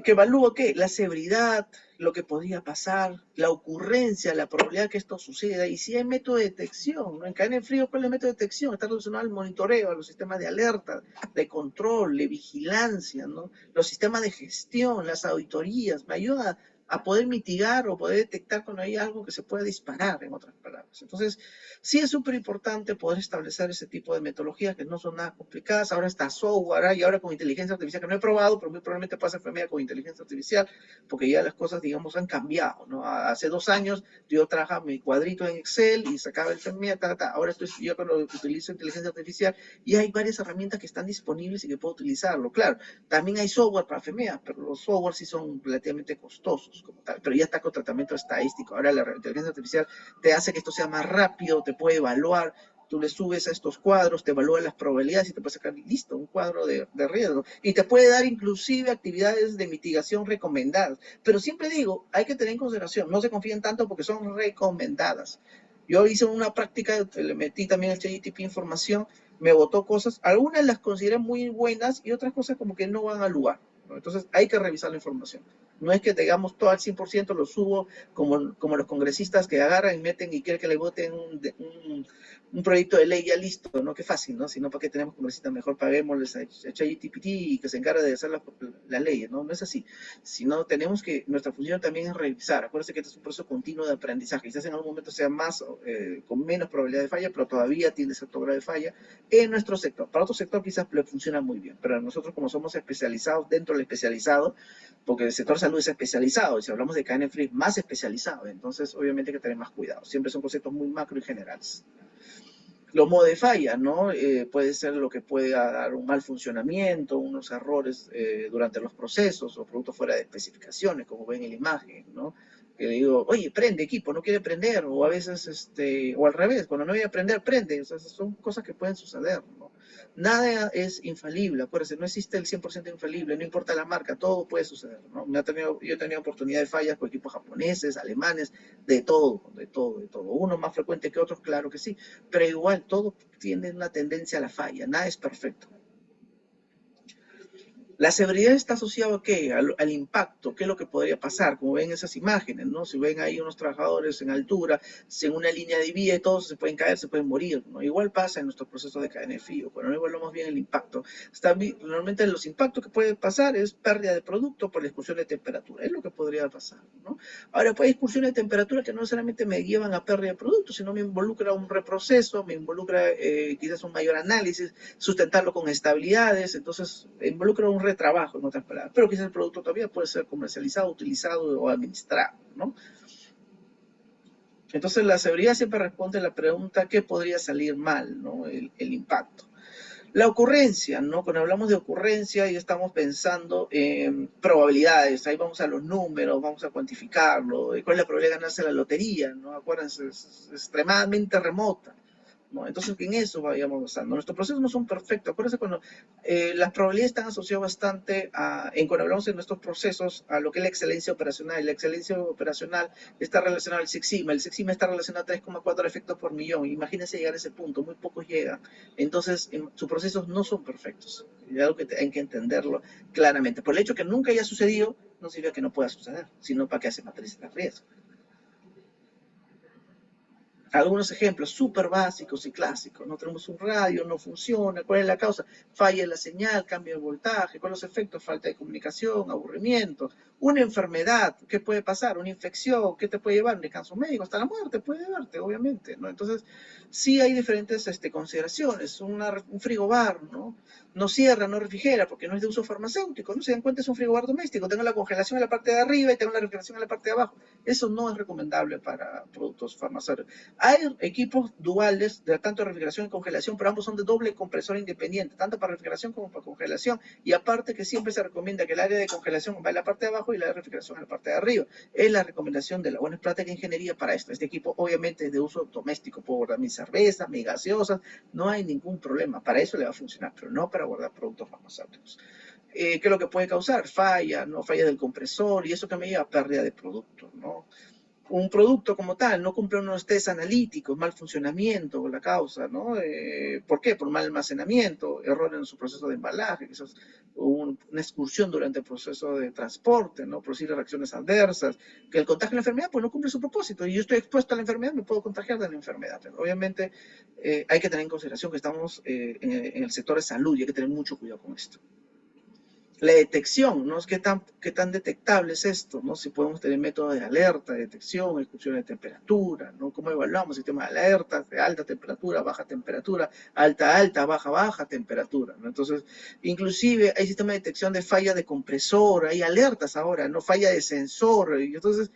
¿Que evalúo qué? La severidad, lo que podría pasar, la ocurrencia, la probabilidad que esto suceda, y si hay método de detección, ¿no? En cadena de frío, ¿cuál es el método de detección? Está relacionado al monitoreo, a los sistemas de alerta, de control, de vigilancia, ¿no? Los sistemas de gestión, las auditorías, me ayuda a poder mitigar o poder detectar cuando hay algo que se pueda disparar, en otras palabras. Entonces, sí es súper importante poder establecer ese tipo de metodologías que no son nada complicadas. Ahora está software y ahora con inteligencia artificial, que no he probado, pero muy probablemente pasa enfermedad con inteligencia artificial, porque ya las cosas, digamos, han cambiado, ¿no? Hace 2 años yo trabajaba mi cuadrito en Excel y sacaba el enfermedad, ahora yo cuando utilizo inteligencia artificial y hay varias herramientas que están disponibles y que puedo utilizarlo. Claro, también hay software para FEMEA, pero los software sí son relativamente costosos como tal, pero ya está con tratamiento estadístico. Ahora la inteligencia artificial te hace que esto sea más rápido, te puede evaluar, tú le subes a estos cuadros, te evalúa las probabilidades y te puede sacar, listo, un cuadro de riesgo. Y te puede dar inclusive actividades de mitigación recomendadas. Pero siempre digo, hay que tener en consideración, no se confíen tanto porque son recomendadas. Yo hice una práctica, le metí también al ChatGPT información, me botó cosas, algunas las consideré muy buenas y otras cosas como que no van al lugar, ¿no? Entonces hay que revisar la información. No es que tengamos todo al 100%, lo subo como los congresistas que agarran y meten y quieren que le voten un proyecto de ley ya listo, ¿no? Qué fácil, ¿no? Si no, ¿para qué tenemos congresistas? Mejor paguémosles a ChatGPT y que se encargue de hacer las leyes, ¿no? No es así. Sino tenemos que, nuestra función también es revisar. Acuérdense que este es un proceso continuo de aprendizaje. Quizás en algún momento sea más, con menos probabilidad de falla, pero todavía tiene cierto grado de falla en nuestro sector. Para otro sector quizás le funciona muy bien, pero nosotros como somos especializados dentro del especializado, porque el sector salud es especializado, y si hablamos de cadena fría es más especializado, entonces obviamente hay que tener más cuidado. Siempre son conceptos muy macro y generales. Los modos de falla, ¿no? Puede ser lo que pueda dar un mal funcionamiento, unos errores durante los procesos o productos fuera de especificaciones, como ven en la imagen, ¿no? Que le digo, oye, prende equipo, no quiere prender, o a veces, o al revés, cuando no voy a prender, prende. O sea, son cosas que pueden suceder, ¿no? Nada es infalible, acuérdense, no existe el 100% infalible, no importa la marca, todo puede suceder, ¿no? Yo he tenido oportunidad de fallas con equipos japoneses, alemanes, de todo, de todo, de todo. Uno más frecuente que otros, claro que sí, pero igual todo tiene una tendencia a la falla, nada es perfecto. La severidad está asociada ¿a qué? Al impacto, qué es lo que podría pasar, como ven esas imágenes, ¿no? Si ven ahí unos trabajadores en altura, si en una línea de vía y todos se pueden caer, se pueden morir, ¿no? Igual pasa en nuestros procesos de cadena de frío, cuando no evaluamos bien el impacto. Normalmente los impactos que pueden pasar es pérdida de producto por la excursión de temperatura, es lo que podría pasar, ¿no? Ahora, pues hay excursiones de temperatura que no necesariamente me llevan a pérdida de producto, sino me involucra un reproceso, me involucra quizás un mayor análisis, sustentarlo con estabilidades, entonces involucra un retrabajo, en otras palabras, pero quizás el producto todavía puede ser comercializado, utilizado o administrado, ¿no? Entonces la seguridad siempre responde a la pregunta ¿qué podría salir mal? ¿No? El impacto. La ocurrencia, ¿no? Cuando hablamos de ocurrencia ya estamos pensando en probabilidades, ahí vamos a los números, vamos a cuantificarlo, cuál es la probabilidad de ganarse la lotería, ¿no? Acuérdense, es extremadamente remota. ¿No? Entonces, en eso vayamos basando. Nuestros procesos no son perfectos. Acuérdense cuando las probabilidades están asociadas bastante cuando hablamos de nuestros procesos, a lo que es la excelencia operacional. Y la excelencia operacional está relacionada al Six Sigma. El Six Sigma está relacionado a 3,4 efectos por millón. Imagínense llegar a ese punto, muy pocos llegan. Entonces, sus procesos no son perfectos. Es algo que hay que entenderlo claramente. Por el hecho que nunca haya sucedido, no significa que no pueda suceder, sino para que hace matrices de riesgo. Algunos ejemplos súper básicos y clásicos. No tenemos un radio, no funciona. ¿Cuál es la causa? Falla la señal, cambio de voltaje. ¿Cuáles son los efectos? Falta de comunicación, aburrimiento. Una enfermedad, ¿qué puede pasar? Una infección, ¿qué te puede llevar? Un descanso médico, hasta la muerte puede llevarte, obviamente, ¿no? Entonces, sí hay diferentes consideraciones. Un frigobar, ¿no? No cierra, no refrigera, porque no es de uso farmacéutico, ¿no? Se dan cuenta, es un frigobar doméstico. Tengo la congelación en la parte de arriba y tengo la refrigeración en la parte de abajo. Eso no es recomendable para productos farmacéuticos. Hay equipos duales de tanto refrigeración y congelación, pero ambos son de doble compresor independiente, tanto para refrigeración como para congelación. Y aparte que siempre se recomienda que el área de congelación va en la parte de abajo y la de refrigeración en la parte de arriba. Es la recomendación de la buena práctica de ingeniería para esto. Este equipo obviamente es de uso doméstico. Puedo guardar mi cerveza, mis gaseosas, no hay ningún problema. Para eso le va a funcionar, pero no para guardar productos farmacéuticos. ¿Qué es lo que puede causar? Falla, ¿no? Falla del compresor y eso que me lleva a pérdida de producto, ¿no? Un producto como tal no cumple unos test analíticos, mal funcionamiento, la causa, ¿no? ¿Por qué? Por mal almacenamiento, error en su proceso de embalaje, quizás una excursión durante el proceso de transporte, ¿no? Producir reacciones adversas, que el contagio de la enfermedad pues no cumple su propósito y yo estoy expuesto a la enfermedad, me puedo contagiar de la enfermedad. Pero obviamente hay que tener en consideración que estamos en el sector de salud y hay que tener mucho cuidado con esto. La detección, ¿no? Qué tan detectable es esto, ¿no? Si podemos tener métodos de alerta, detección, exclusión de temperatura, ¿no? ¿Cómo evaluamos sistemas de alertas de alta temperatura, baja temperatura, alta, alta, baja, baja temperatura, ¿no? Entonces, inclusive hay sistemas de detección de falla de compresor, hay alertas ahora, ¿no? Falla de sensor, y entonces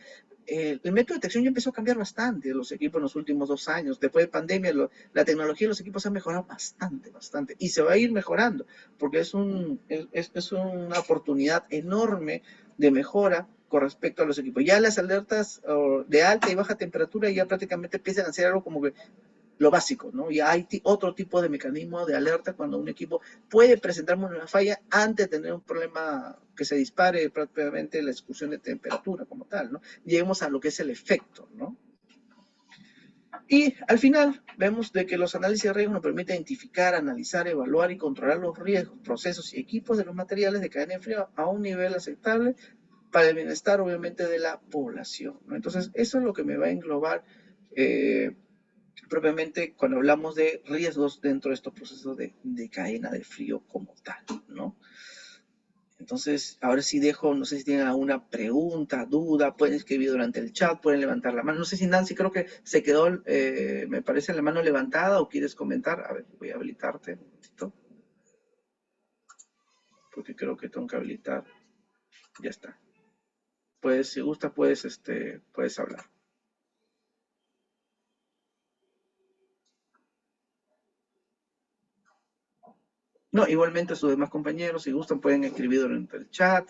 el método de detección ya empezó a cambiar bastante los equipos en los últimos 2 años. Después de pandemia, la tecnología de los equipos ha mejorado bastante, bastante. Y se va a ir mejorando, porque es una oportunidad enorme de mejora con respecto a los equipos. Ya las alertas de alta y baja temperatura ya prácticamente empiezan a ser algo como que lo básico, ¿no? Y hay otro tipo de mecanismo de alerta cuando un equipo puede presentarme una falla antes de tener un problema que se dispare prácticamente la excursión de temperatura como tal, ¿no? Lleguemos a lo que es el efecto, ¿no? Y al final vemos de que los análisis de riesgo nos permiten identificar, analizar, evaluar y controlar los riesgos, procesos y equipos de los materiales de cadena de frío a un nivel aceptable para el bienestar, obviamente, de la población, ¿no? Entonces, eso es lo que me va a englobar propiamente cuando hablamos de riesgos dentro de estos procesos de cadena de frío como tal, ¿no? Entonces, ahora sí dejo, no sé si tienen alguna pregunta, duda, pueden escribir durante el chat, pueden levantar la mano. No sé si Nancy, creo que se quedó, me parece, la mano levantada o quieres comentar. A ver, voy a habilitarte un momentito. Porque creo que tengo que habilitar. Ya está. Pues, si gusta, puedes hablar. No, igualmente sus demás compañeros, si gustan, pueden escribir durante el chat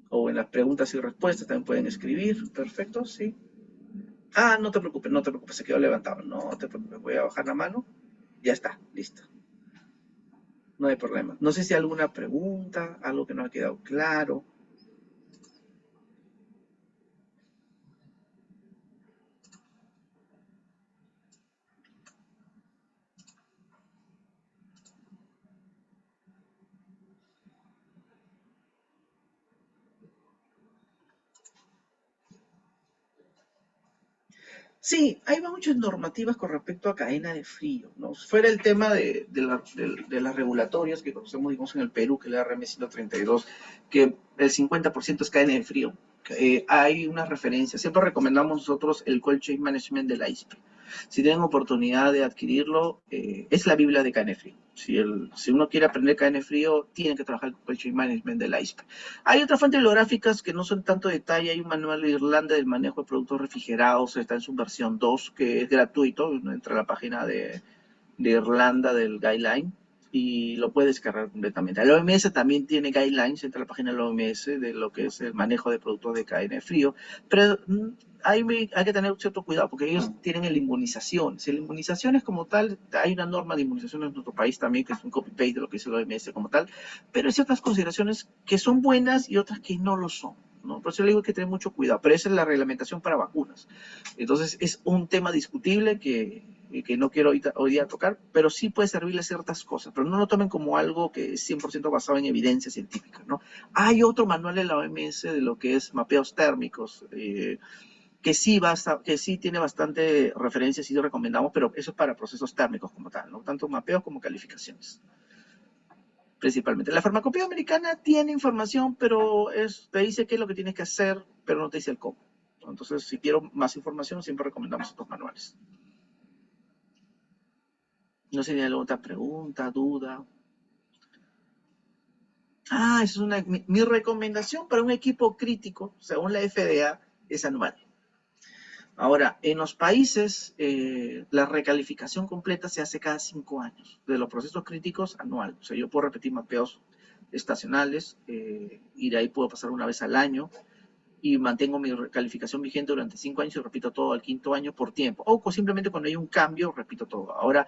o en las preguntas y respuestas también pueden escribir. Perfecto, sí. Ah, no te preocupes, no te preocupes, se quedó levantado. No te preocupes, voy a bajar la mano. Ya está, listo. No hay problema. No sé si hay alguna pregunta, algo que no ha quedado claro. Sí, hay muchas normativas con respecto a cadena de frío, ¿no? Fuera el tema de las regulatorias que conocemos, digamos, en el Perú, que es la RM 132, que el 50% es cadena de frío. Hay una referencia, siempre recomendamos nosotros el Cold Chain Management de la ISPE. Si tienen oportunidad de adquirirlo, es la Biblia de cadena de frío. Si uno quiere aprender cadena de frío, tiene que trabajar con Cold Chain Management de la ISPE. Hay otras fuentes bibliográficas que no son tanto detalle. Hay un manual de Irlanda del manejo de productos refrigerados, está en su versión 2, que es gratuito. Uno entra a la página de Irlanda del Guideline y lo puede descargar completamente. La OMS también tiene guidelines, entra a la página de la OMS de lo que es el manejo de productos de cadena de frío, pero hay que tener cierto cuidado porque ellos tienen el inmunización. Si la inmunización es como tal, hay una norma de inmunización en nuestro país también que es un copy-paste de lo que dice la OMS como tal, pero hay ciertas consideraciones que son buenas y otras que no lo son, ¿no? Por eso le digo que tener mucho cuidado, pero esa es la reglamentación para vacunas. Entonces es un tema discutible que no quiero hoy día tocar, pero sí puede servirle ciertas cosas, pero no lo tomen como algo que es 100% basado en evidencia científica, ¿no? Hay otro manual de la OMS de lo que es mapeos térmicos, que sí tiene bastante referencias y lo recomendamos, pero eso es para procesos térmicos como tal, ¿no? Tanto mapeos como calificaciones principalmente. La farmacopea americana tiene información, pero te dice qué es lo que tienes que hacer, pero no te dice el cómo. Entonces, si quiero más información, siempre recomendamos estos manuales. No sé si hay alguna otra pregunta, duda. Ah, es mi recomendación para un equipo crítico, según la FDA, es anual. Ahora, en los países, la recalificación completa se hace cada 5 años. De los procesos críticos, anual. O sea, yo puedo repetir mapeos estacionales y de ahí puedo pasar una vez al año y mantengo mi calificación vigente durante 5 años y repito todo al quinto año por tiempo. O simplemente cuando hay un cambio, repito todo. Ahora,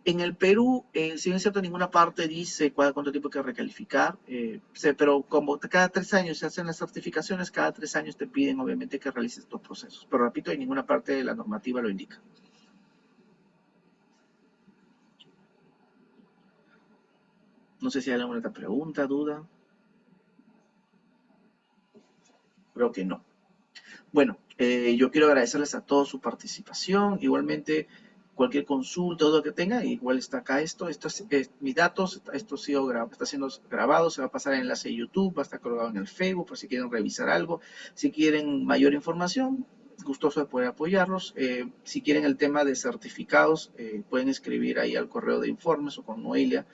en el Perú, si bien es cierto, ninguna parte dice cuánto tiempo hay que recalificar, pero como cada 3 años se hacen las certificaciones, cada 3 años te piden obviamente que realices estos procesos. Pero repito, en ninguna parte de la normativa lo indica. No sé si hay alguna otra pregunta, duda. Creo que no. Bueno, yo quiero agradecerles a todos su participación. Igualmente, cualquier consulta o duda que tenga, igual está acá esto es mis datos, esto está siendo grabado, se va a pasar en enlace de YouTube, va a estar colgado en el Facebook por si quieren revisar algo, si quieren mayor información, gustoso de poder apoyarlos. Si quieren el tema de certificados, pueden escribir ahí al correo de informes o con Noelia,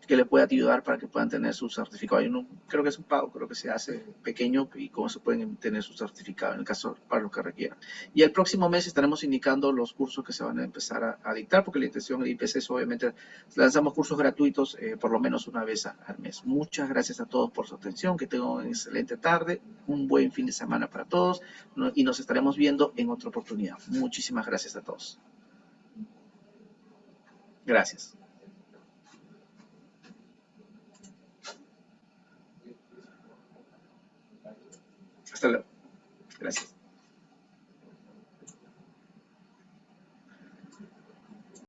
que le pueda ayudar para que puedan tener su certificado. Creo que es un pago, creo que se hace pequeño y con eso pueden tener su certificado en el caso para lo que requieran. Y el próximo mes estaremos indicando los cursos que se van a empezar a dictar, porque la intención del IPC es obviamente lanzamos cursos gratuitos por lo menos una vez al mes. Muchas gracias a todos por su atención, que tengan una excelente tarde, un buen fin de semana para todos y nos estaremos viendo en otra oportunidad. Muchísimas gracias a todos. Gracias. Hasta luego.